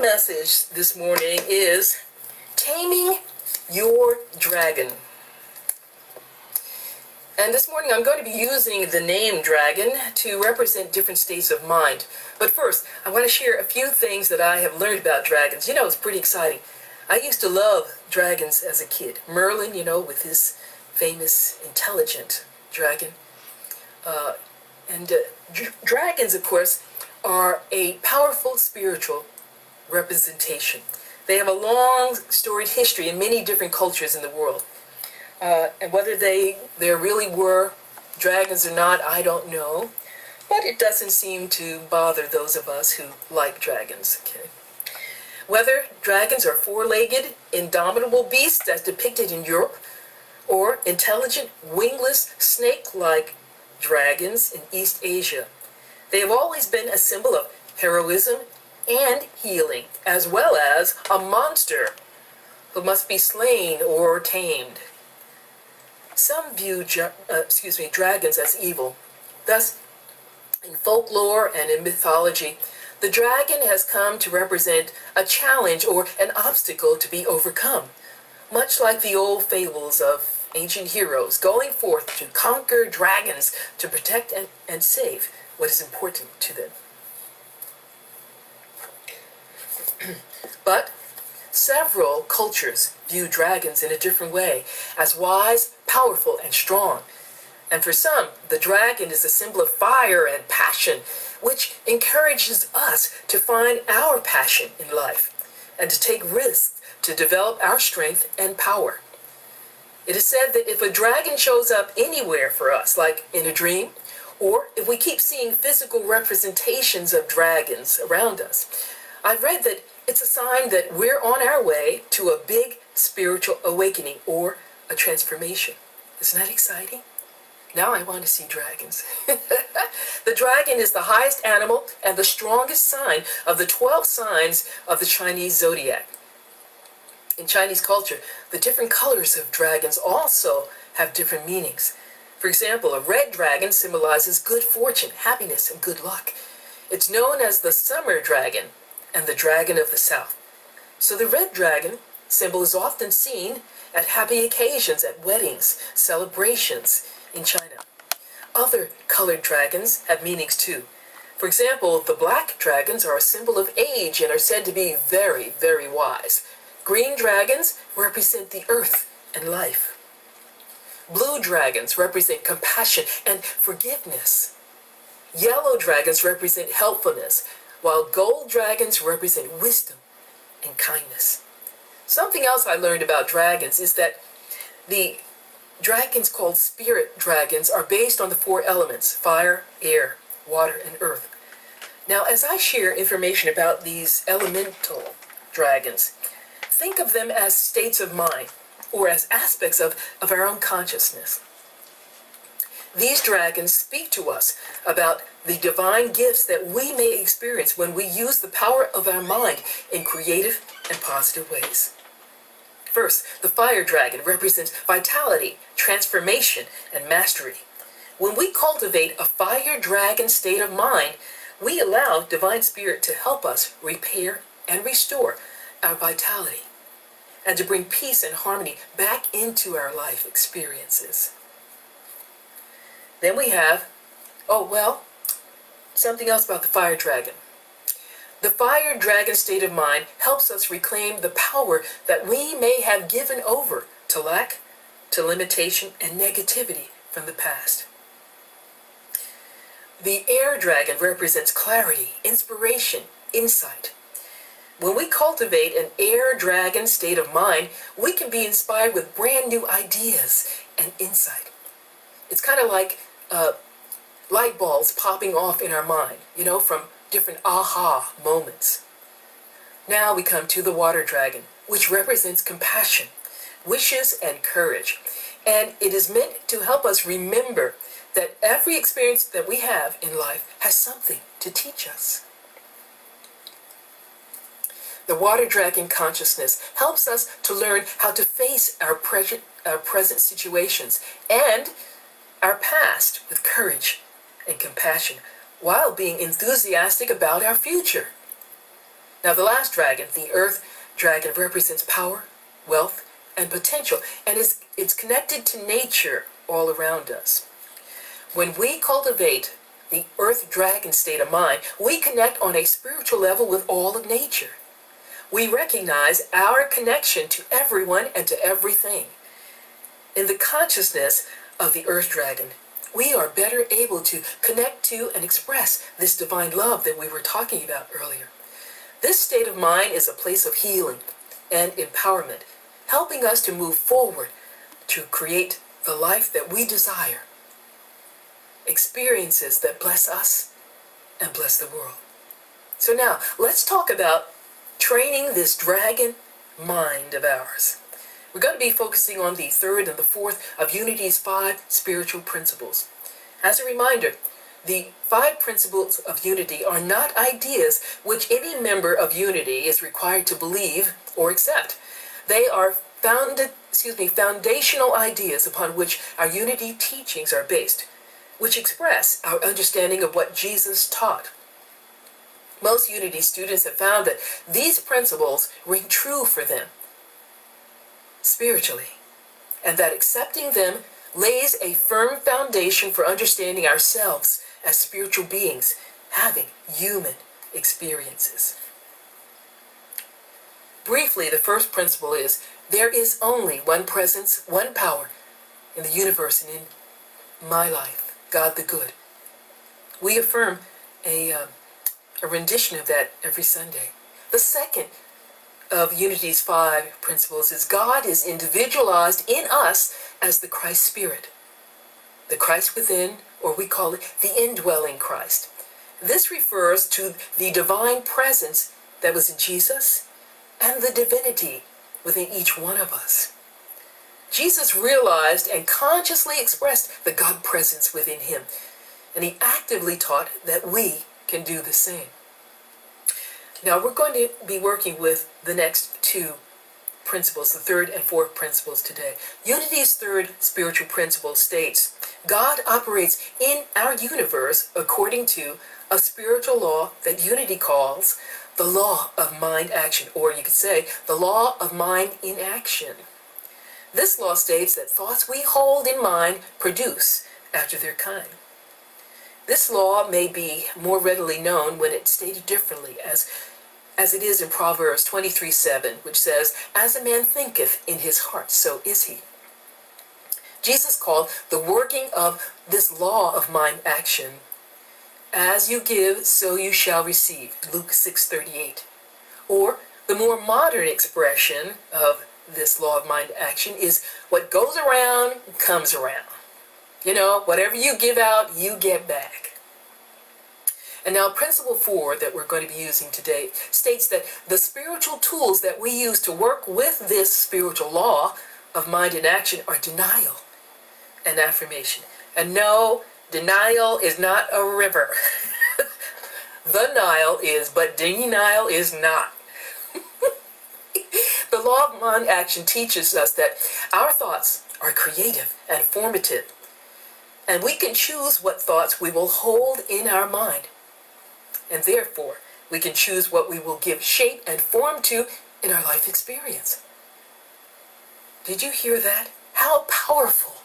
message this morning is taming your dragon. And this morning I'm going to be using the name dragon to represent different states of mind. But first, I want to share a few things that I have learned about dragons. You know, it's pretty exciting. I used to love dragons as a kid. Merlin, with his famous intelligent dragon. Dragons, of course, are a powerful spiritual representation. They have a long storied history in many different cultures in the world. And whether there really were dragons or not, I don't know. But it doesn't seem to bother those of us who like dragons. Okay. Whether dragons are four-legged, indomitable beasts as depicted in Europe, or intelligent, wingless, snake-like dragons in East Asia, they have always been a symbol of heroism and healing, as well as a monster who must be slain or tamed. Some view dragons as evil. Thus, in folklore and in mythology, the dragon has come to represent a challenge or an obstacle to be overcome, much like the old fables of ancient heroes going forth to conquer dragons to protect and save what is important to them. But several cultures view dragons in a different way, as wise, powerful, and strong. And for some, the dragon is a symbol of fire and passion, which encourages us to find our passion in life and to take risks to develop our strength and power. It is said that if a dragon shows up anywhere for us, like in a dream, or if we keep seeing physical representations of dragons around us, I've read that it's a sign that we're on our way to a big spiritual awakening or a transformation. Isn't that exciting? Now I want to see dragons. The dragon is the highest animal and the strongest sign of the 12 signs of the Chinese zodiac. In Chinese culture, the different colors of dragons also have different meanings. For example, a red dragon symbolizes good fortune, happiness, and good luck. It's known as the summer dragon and the dragon of the south. So the red dragon symbol is often seen at happy occasions, at weddings, celebrations in China. Other colored dragons have meanings too. For example, the black dragons are a symbol of age and are said to be very, very wise. Green dragons represent the earth and life. Blue dragons represent compassion and forgiveness. Yellow dragons represent helpfulness, while gold dragons represent wisdom and kindness. Something else I learned about dragons is that the dragons called spirit dragons are based on the 4 elements: fire, air, water, and earth. Now, as I share information about these elemental dragons, think of them as states of mind or as aspects of our own consciousness. These dragons speak to us about the divine gifts that we may experience when we use the power of our mind in creative and positive ways. First, the fire dragon represents vitality, transformation, and mastery. When we cultivate a fire dragon state of mind, we allow divine spirit to help us repair and restore our vitality and to bring peace and harmony back into our life experiences. Then we have, something else about the fire dragon. The fire dragon state of mind helps us reclaim the power that we may have given over to lack, to limitation, and negativity from the past. The air dragon represents clarity, inspiration, insight. When we cultivate an air dragon state of mind, we can be inspired with brand new ideas and insight. It's kind of like light bulbs popping off in our mind, from different aha moments. Now we come to the water dragon, which represents compassion, wishes, and courage. And it is meant to help us remember that every experience that we have in life has something to teach us. The water dragon consciousness helps us to learn how to face our present situations and our past with courage and compassion while being enthusiastic about our future. Now the last dragon, the earth dragon, represents power, wealth, and potential, and it's connected to nature all around us. When we cultivate the earth dragon state of mind, we connect on a spiritual level with all of nature. We recognize our connection to everyone and to everything. In the consciousness of the earth dragon, we are better able to connect to and express this divine love that we were talking about earlier. This state of mind is a place of healing and empowerment, helping us to move forward to create the life that we desire, experiences that bless us and bless the world. So now, let's talk about training this dragon mind of ours. We're going to be focusing on the third and the fourth of Unity's 5 spiritual principles. As a reminder, the 5 principles of Unity are not ideas which any member of Unity is required to believe or accept. They are foundational ideas upon which our Unity teachings are based, which express our understanding of what Jesus taught. Most Unity students have found that these principles ring true for them spiritually, and that accepting them lays a firm foundation for understanding ourselves as spiritual beings having human experiences. Briefly, the first principle is there is only one presence, one power in the universe and in my life, God the Good. We affirm a rendition of that every Sunday. The second of Unity's 5 principles is God is individualized in us as the Christ Spirit. The Christ within, or we call it the indwelling Christ. This refers to the divine presence that was in Jesus and the divinity within each one of us. Jesus realized and consciously expressed the God presence within him, and he actively taught that we can do the same. Now we're going to be working with the next 2 principles, the third and fourth principles today. Unity's third spiritual principle states, God operates in our universe according to a spiritual law that Unity calls the law of mind action, or you could say the law of mind in action. This law states that thoughts we hold in mind produce after their kind. This law may be more readily known when it's stated differently, as it is in Proverbs 23:7, which says, as a man thinketh in his heart, so is he. Jesus called the working of this law of mind action, as you give, so you shall receive, Luke 6:38. Or the more modern expression of this law of mind action is what goes around comes around. You know, whatever you give out, you get back. And now principle 4 that we're going to be using today states that the spiritual tools that we use to work with this spiritual law of mind in action are denial and affirmation. And no, denial is not a river. The Nile is, but denial is not. The law of mind action teaches us that our thoughts are creative and formative, and we can choose what thoughts we will hold in our mind. And therefore, we can choose what we will give shape and form to in our life experience. Did you hear that? How powerful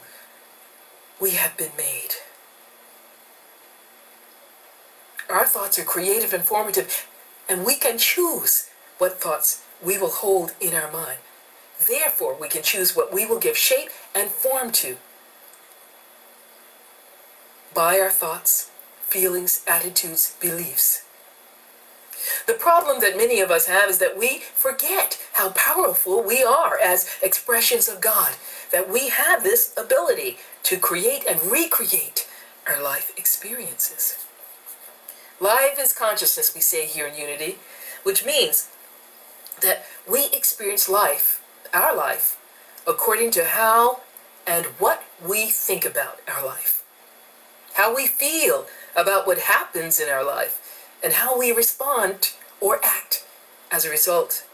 we have been made. Our thoughts are creative and formative, and we can choose what thoughts we will hold in our mind. Therefore, we can choose what we will give shape and form to by our thoughts, feelings, attitudes, beliefs. The problem that many of us have is that we forget how powerful we are as expressions of God, that we have this ability to create and recreate our life experiences. Life is consciousness, we say here in Unity, which means that we experience life, our life, according to how and what we think about our life, how we feel about what happens in our life, and how we respond or act as a result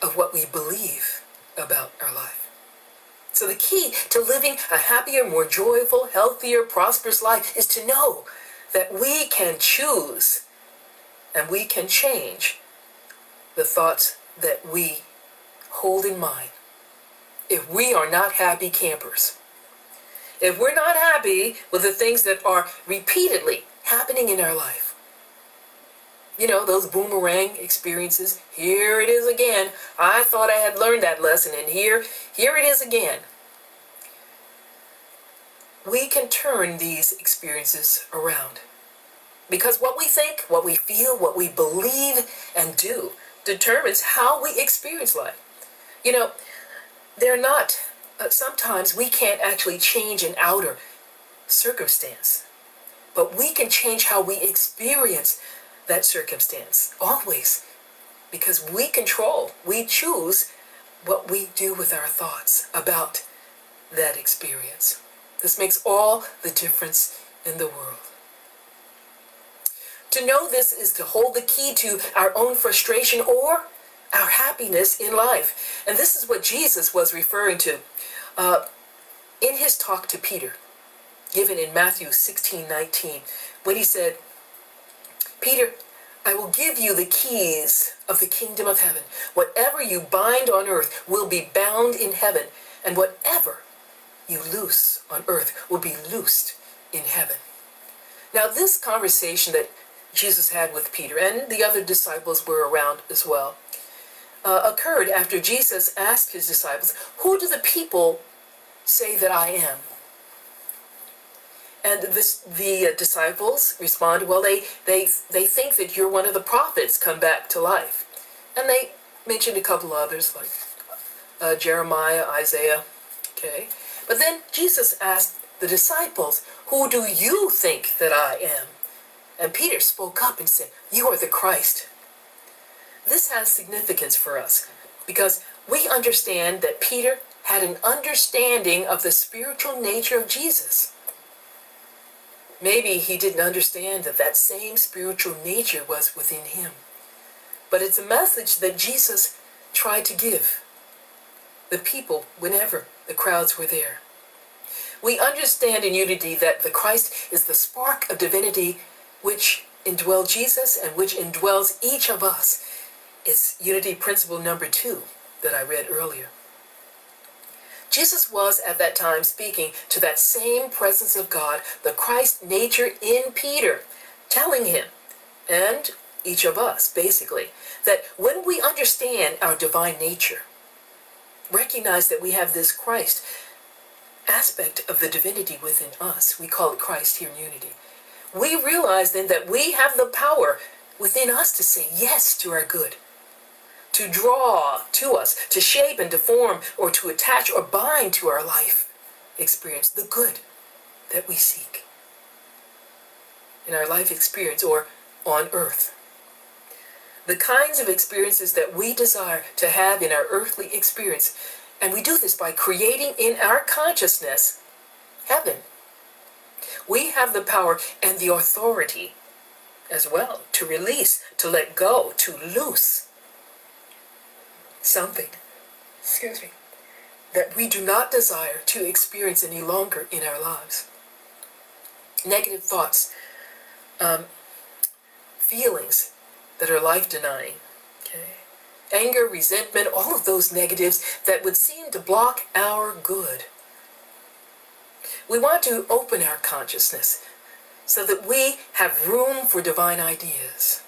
of what we believe about our life. So the key to living a happier, more joyful, healthier, prosperous life is to know that we can choose and we can change the thoughts that we hold in mind. If we are not happy campers, if we're not happy with the things that are repeatedly happening in our life, you know, those boomerang experiences, here it is again. I thought I had learned that lesson, and here it is again. We can turn these experiences around. Because what we think, what we feel, what we believe and do determines how we experience life. You know, they're not, sometimes we can't actually change an outer circumstance, but we can change how we experience that circumstance, always. Because we choose what we do with our thoughts about that experience. This makes all the difference in the world. To know this is to hold the key to our own frustration or our happiness in life. And this is what Jesus was referring to in his talk to Peter, given in Matthew 16:19, when he said, Peter, I will give you the keys of the kingdom of heaven. Whatever you bind on earth will be bound in heaven, and whatever you loose on earth will be loosed in heaven. Now, this conversation that Jesus had with Peter, and the other disciples were around as well, occurred after Jesus asked his disciples, who do the people say that I am? And the disciples responded, well, they think that you're one of the prophets come back to life. And they mentioned a couple others, like Jeremiah, Isaiah, okay? But then Jesus asked the disciples, who do you think that I am? And Peter spoke up and said, you are the Christ. This has significance for us because we understand that Peter had an understanding of the spiritual nature of Jesus. Maybe he didn't understand that that same spiritual nature was within him. But it's a message that Jesus tried to give the people whenever the crowds were there. We understand in unity that the Christ is the spark of divinity which indwells Jesus and which indwells each of us. It's unity principle number 2 that I read earlier. Jesus was at that time speaking to that same presence of God, the Christ nature in Peter, telling him, and each of us basically, that when we understand our divine nature, recognize that we have this Christ aspect of the divinity within us, we call it Christ here in unity, we realize then that we have the power within us to say yes to our good, to draw to us, to shape and to form, or to attach or bind to our life experience the good that we seek in our life experience or on earth. The kinds of experiences that we desire to have in our earthly experience, and we do this by creating in our consciousness heaven. We have the power and the authority as well to release, to let go, to loose something, that we do not desire to experience any longer in our lives. Negative thoughts, feelings that are life-denying, okay? Anger, resentment, all of those negatives that would seem to block our good. We want to open our consciousness so that we have room for divine ideas.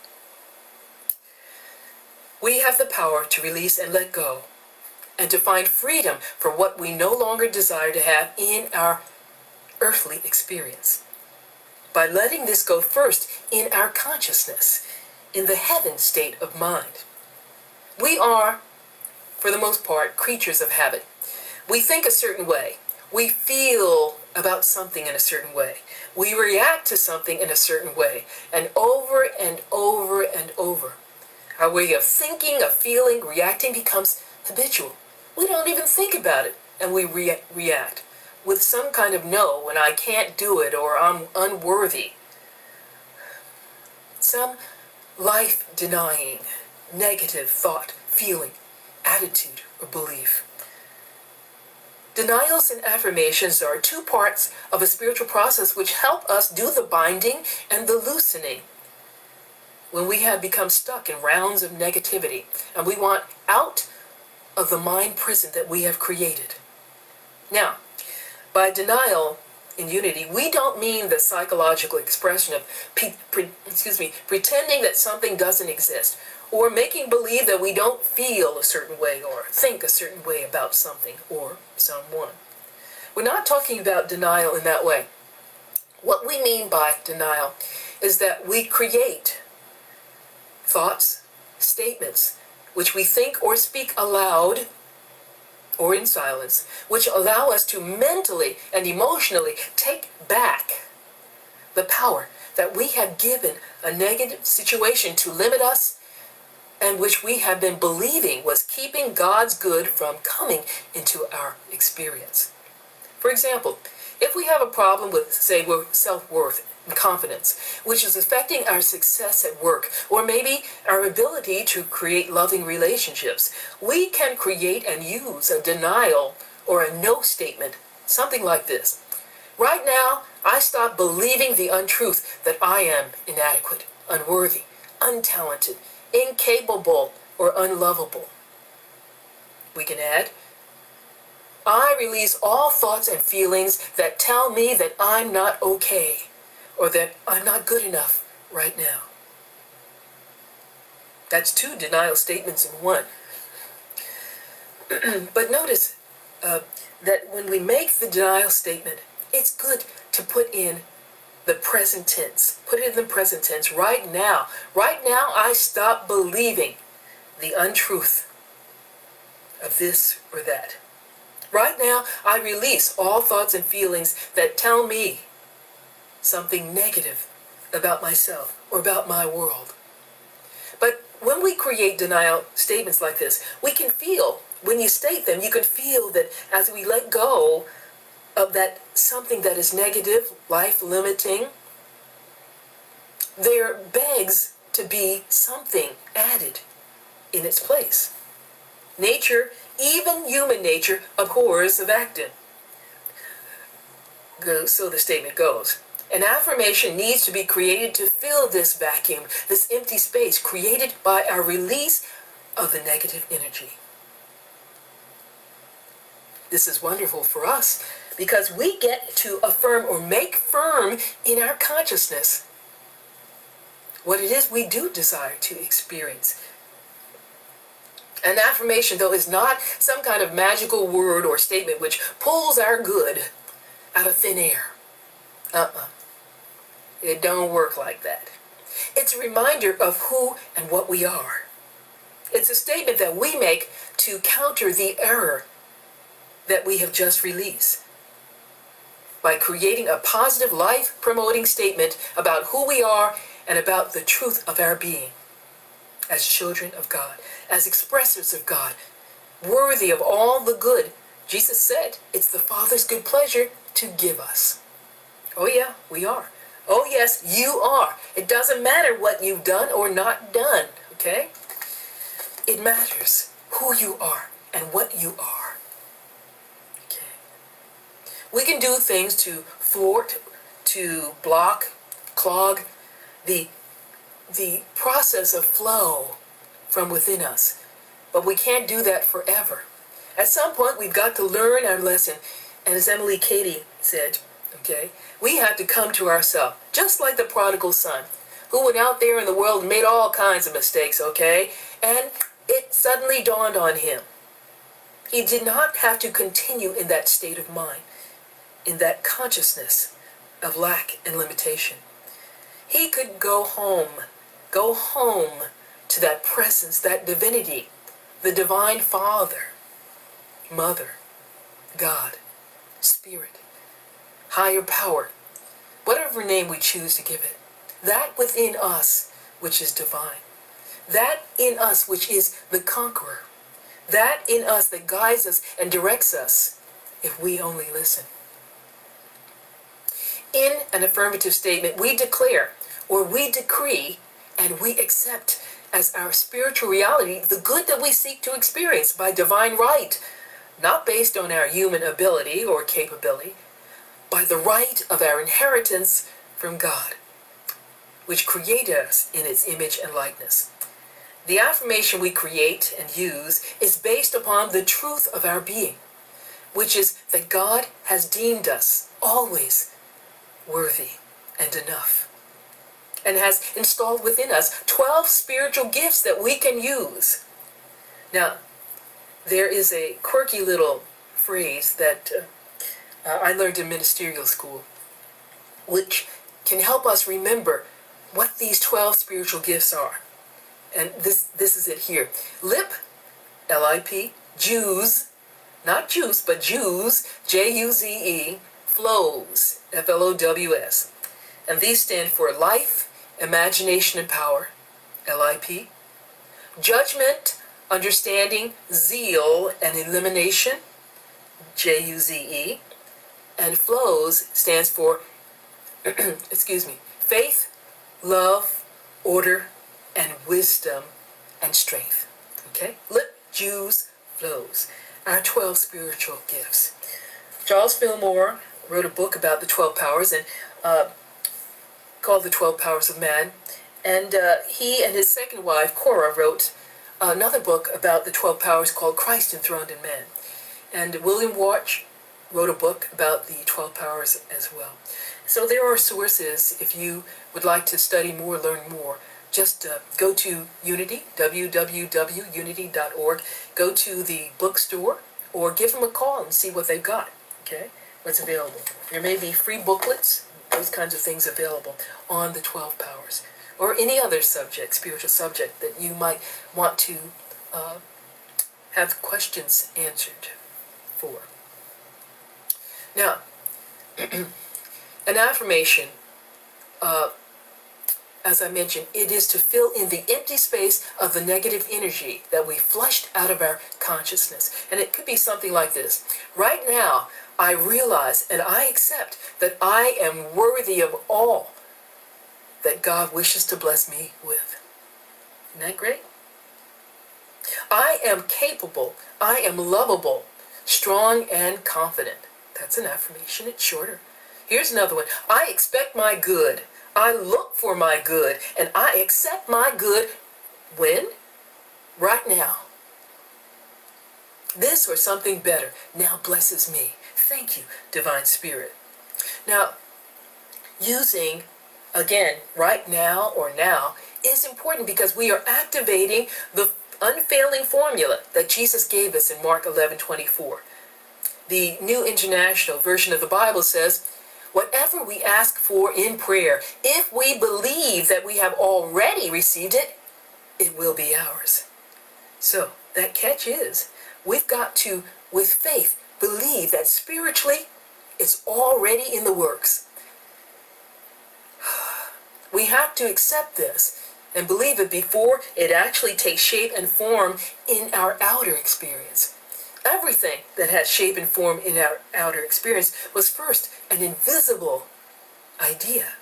We have the power to release and let go, and to find freedom from what we no longer desire to have in our earthly experience. By letting this go first in our consciousness, in the heaven state of mind. We are, for the most part, creatures of habit. We think a certain way. We feel about something in a certain way. We react to something in a certain way, and over and over and over. Our way of thinking, of feeling, reacting becomes habitual. We don't even think about it, and we react with some kind of no when I can't do it or I'm unworthy. Some life-denying, negative thought, feeling, attitude, or belief. Denials and affirmations are 2 parts of a spiritual process which help us do the binding and the loosening when we have become stuck in rounds of negativity and we want out of the mind prison that we have created. Now, by denial in unity, we don't mean the psychological expression of pretending that something doesn't exist, or making believe that we don't feel a certain way or think a certain way about something or someone. We're not talking about denial in that way. What we mean by denial is that we create thoughts, statements, which we think or speak aloud or in silence, which allow us to mentally and emotionally take back the power that we have given a negative situation to limit us, and which we have been believing was keeping God's good from coming into our experience. For example, if we have a problem with, say, self-worth and confidence, which is affecting our success at work, or maybe our ability to create loving relationships, we can create and use a denial or a no statement, something like this. Right now, I stop believing the untruth that I am inadequate, unworthy, untalented, incapable, or unlovable. We can add, I release all thoughts and feelings that tell me that I'm not okay, or that I'm not good enough right now. That's 2 denial statements in one. But notice that when we make the denial statement, it's good to put in the present tense. Put it in the present tense right now. Right now, I stop believing the untruth of this or that. Right now, I release all thoughts and feelings that tell me something negative about myself or about my world. But when we create denial statements like this, we can feel, when you state them, you can feel that as we let go of that something that is negative, life-limiting, there begs to be something added in its place. Nature, even human nature, abhors a vacuum. So the statement goes. An affirmation needs to be created to fill this vacuum, this empty space created by our release of the negative energy. This is wonderful for us because we get to affirm or make firm in our consciousness what it is we do desire to experience. An affirmation, though, is not some kind of magical word or statement which pulls our good out of thin air. It don't work like that. It's a reminder of who and what we are. It's a statement that we make to counter the error that we have just released by creating a positive life-promoting statement about who we are and about the truth of our being as children of God, as expressors of God, worthy of all the good. Jesus said it's the Father's good pleasure to give us. Oh yeah, we are. Oh yes, you are. It doesn't matter what you've done or not done, okay? It matters who you are and what you are. Okay. We can do things to thwart, to block, clog the process of flow from within us. But we can't do that forever. At some point, we've got to learn our lesson. And as Emily Cady said, okay, we have to come to ourselves, just like the prodigal son, who went out there in the world and made all kinds of mistakes, okay? And it suddenly dawned on him. He did not have to continue in that state of mind, in that consciousness of lack and limitation. He could go home to that presence, that divinity, the divine Father, Mother, God, Spirit, higher power, whatever name we choose to give it, that within us which is divine, that in us which is the conqueror, that in us that guides us and directs us if we only listen. In an affirmative statement, we declare or we decree and we accept as our spiritual reality the good that we seek to experience by divine right, not based on our human ability or capability, by the right of our inheritance from God. which created us in its image and likeness. The affirmation we create and use is based upon the truth of our being, which is that God has deemed us always worthy and enough, and has installed within us 12 spiritual gifts that we can use. Now, there is a quirky little phrase that I learned in ministerial school, which can help us remember what these 12 spiritual gifts are. And this is it here. Lip, L-I-P, Jews, not juice, but Jews, J-U-Z-E, flows, F-L-O-W-S. And these stand for life, imagination, and power, L-I-P. Judgment, understanding, zeal, and elimination, J-U-Z-E. And flows stands for, faith, love, order, and wisdom, and strength. Okay? Lip, Jews, flows. Our 12 spiritual gifts. Charles Fillmore wrote a book about the 12 powers and called The 12 Powers of Man. And he and his second wife, Cora, wrote another book about the 12 powers called Christ Enthroned in Man. And William Watch wrote a book about the 12 powers as well. So there are sources if you would like to study more, learn more. Just go to Unity, www.unity.org. Go to the bookstore or give them a call and see what they've got, okay? What's available. There may be free booklets, those kinds of things available on the 12 powers. Or any other subject, spiritual subject, that you might want to have questions answered for. Now, an affirmation, as I mentioned, it is to fill in the empty space of the negative energy that we flushed out of our consciousness. And it could be something like this. Right now, I realize and I accept that I am worthy of all that God wishes to bless me with. Isn't that great? I am capable, I am lovable, strong and confident. That's an affirmation, it's shorter. Here's another one. I expect my good. I look for my good, and I accept my good when? Right now. This or something better now blesses me. Thank you, Divine Spirit. Now, using, again, right now or now is important because we are activating the unfailing formula that Jesus gave us in Mark 11:24. The New International Version of the Bible says, whatever we ask for in prayer, if we believe that we have already received it, it will be ours. So, that catch is, we've got to, with faith, believe that spiritually, it's already in the works. We have to accept this and believe it before it actually takes shape and form in our outer experience. Everything that has shape and form in our outer experience was first an invisible idea.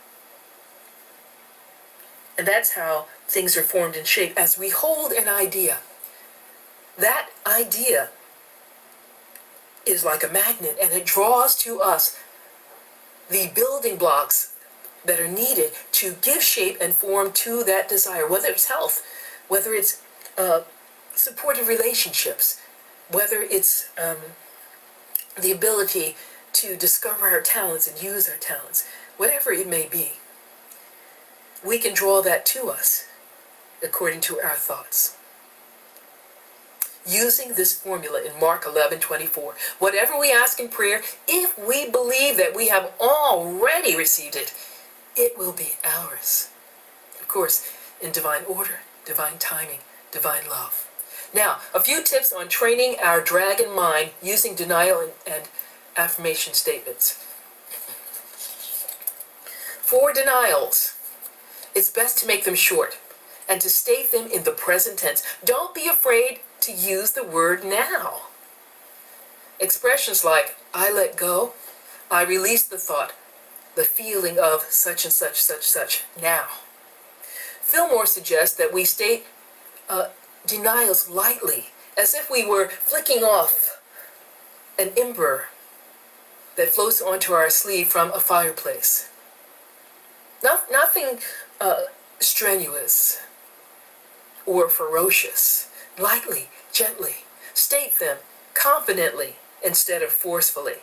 And that's how things are formed in shape. As we hold an idea, that idea is like a magnet and it draws to us the building blocks that are needed to give shape and form to that desire, whether it's health, whether it's supportive relationships, whether it's the ability to discover our talents and use our talents, whatever it may be, we can draw that to us according to our thoughts. Using this formula in Mark 11:24, whatever we ask in prayer, if we believe that we have already received it, it will be ours. Of course, in divine order, divine timing, divine love. Now, a few tips on training our dragon mind using denial and affirmation statements. For denials, it's best to make them short and to state them in the present tense. Don't be afraid to use the word now. Expressions like, I let go, I release the thought, the feeling of such and such, such, now. Fillmore suggests that we state denials lightly, as if we were flicking off an ember that floats onto our sleeve from a fireplace. Nothing strenuous or ferocious. Lightly, gently. State them confidently instead of forcefully.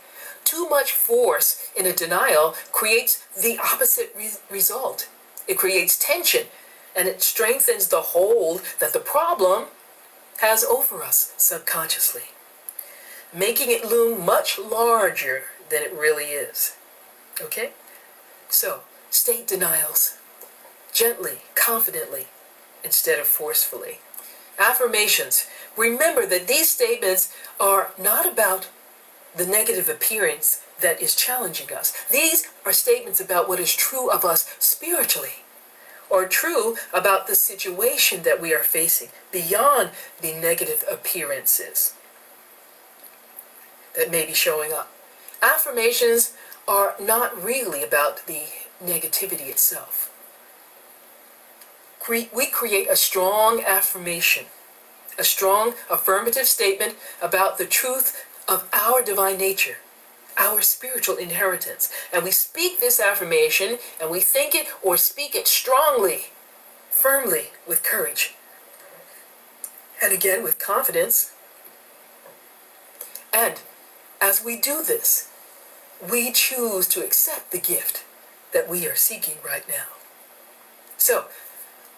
Too much force in a denial creates the opposite result. It creates tension, and it strengthens the hold that the problem has over us subconsciously, making it loom much larger than it really is. Okay? So, state denials gently, confidently, instead of forcefully. Affirmations. Remember that these statements are not about the negative appearance that is challenging us. These are statements about what is true of us spiritually, or true about the situation that we are facing, beyond the negative appearances that may be showing up. Affirmations are not really about the negativity itself. We create a strong affirmation, a strong affirmative statement about the truth of our divine nature, our spiritual inheritance. And we speak this affirmation, and we think it or speak it strongly, firmly, with courage. And again, with confidence. And as we do this, we choose to accept the gift that we are seeking right now. So,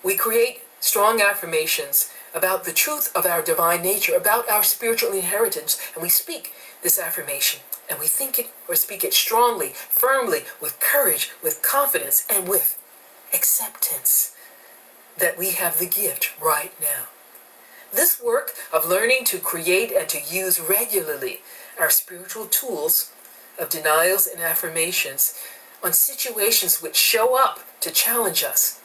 we create strong affirmations about the truth of our divine nature, about our spiritual inheritance, and we speak this affirmation, and we think it or speak it strongly, firmly, with courage, with confidence, and with acceptance that we have the gift right now. This work of learning to create and to use regularly our spiritual tools of denials and affirmations on situations which show up to challenge us,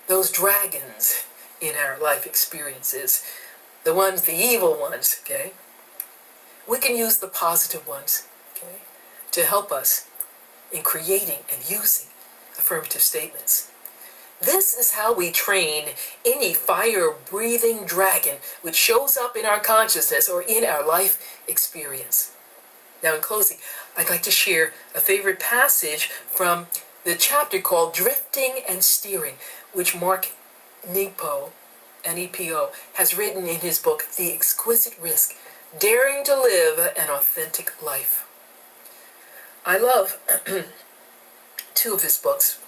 those dragons in our life experiences, the evil ones, okay? We can use the positive ones, okay, to help us in creating and using affirmative statements. This is how we train any fire-breathing dragon which shows up in our consciousness or in our life experience. Now, in closing, I'd like to share a favorite passage from the chapter called Drifting and Steering, which Mark Nepo, N-E-P-O, has written in his book, The Exquisite Risk, Daring to Live an Authentic Life. I love two of his books,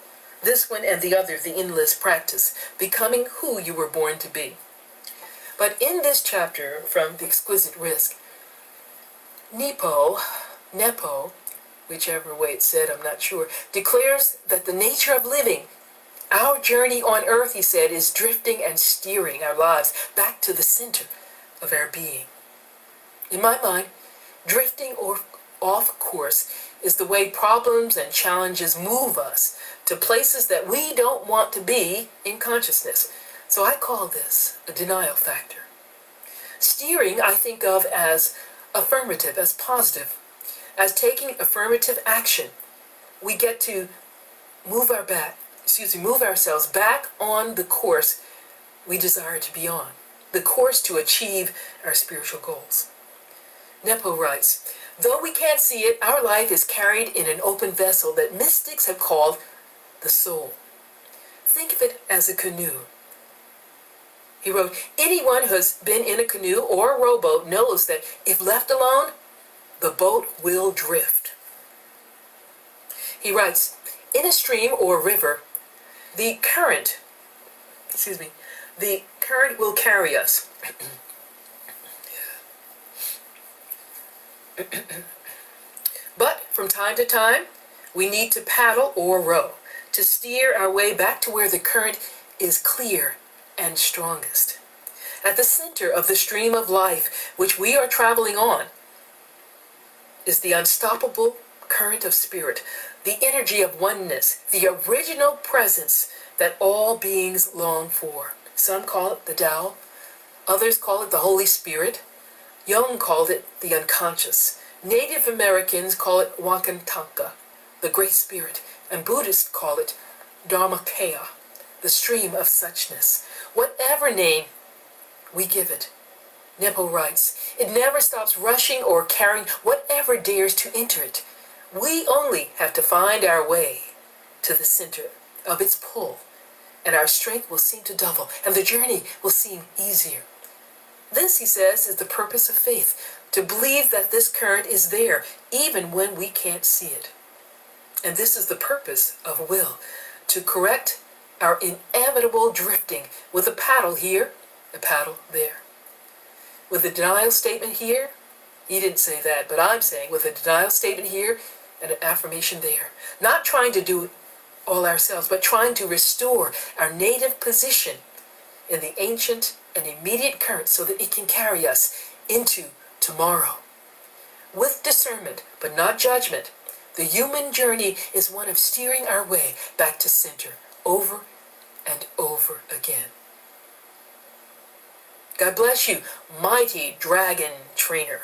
this one and the other, The Endless Practice, Becoming Who You Were Born to Be. But in this chapter from The Exquisite Risk, Nepo, whichever way it's said, I'm not sure, declares that the nature of living, our journey on earth, he said, is drifting and steering our lives back to the center of our being. In my mind, drifting or off course is the way problems and challenges move us to places that we don't want to be in consciousness. So I call this a denial factor. Steering I think of as affirmative, as positive, as taking affirmative action. We get to move ourselves back on the course we desire to be on, the course to achieve our spiritual goals. Nepo writes, though we can't see it, our life is carried in an open vessel that mystics have called the soul. Think of it as a canoe. He wrote, anyone who has been in a canoe or a rowboat knows that if left alone, the boat will drift. He writes, in a stream or river, the current will carry us. But from time to time, we need to paddle or row to steer our way back to where the current is clear and strongest. At the center of the stream of life which we are traveling on is the unstoppable current of spirit, the energy of oneness, the original presence that all beings long for. Some call it the Tao, others call it the Holy Spirit. Jung called it the unconscious. Native Americans call it Wakantanka, the Great Spirit, and Buddhists call it Dharmakaya, the stream of suchness. Whatever name we give it, Nepo writes, it never stops rushing or carrying whatever dares to enter it. We only have to find our way to the center of its pull, and our strength will seem to double, and the journey will seem easier. This, he says, is the purpose of faith, to believe that this current is there, even when we can't see it. And this is the purpose of will, to correct our inevitable drifting with a paddle here, a paddle there. With a denial statement here, he didn't say that, but I'm saying with a denial statement here and an affirmation there. Not trying to do it all ourselves, but trying to restore our native position in the ancient and immediate current so that it can carry us into tomorrow. With discernment, but not judgment, the human journey is one of steering our way back to center over and over again. God bless you, mighty dragon trainer.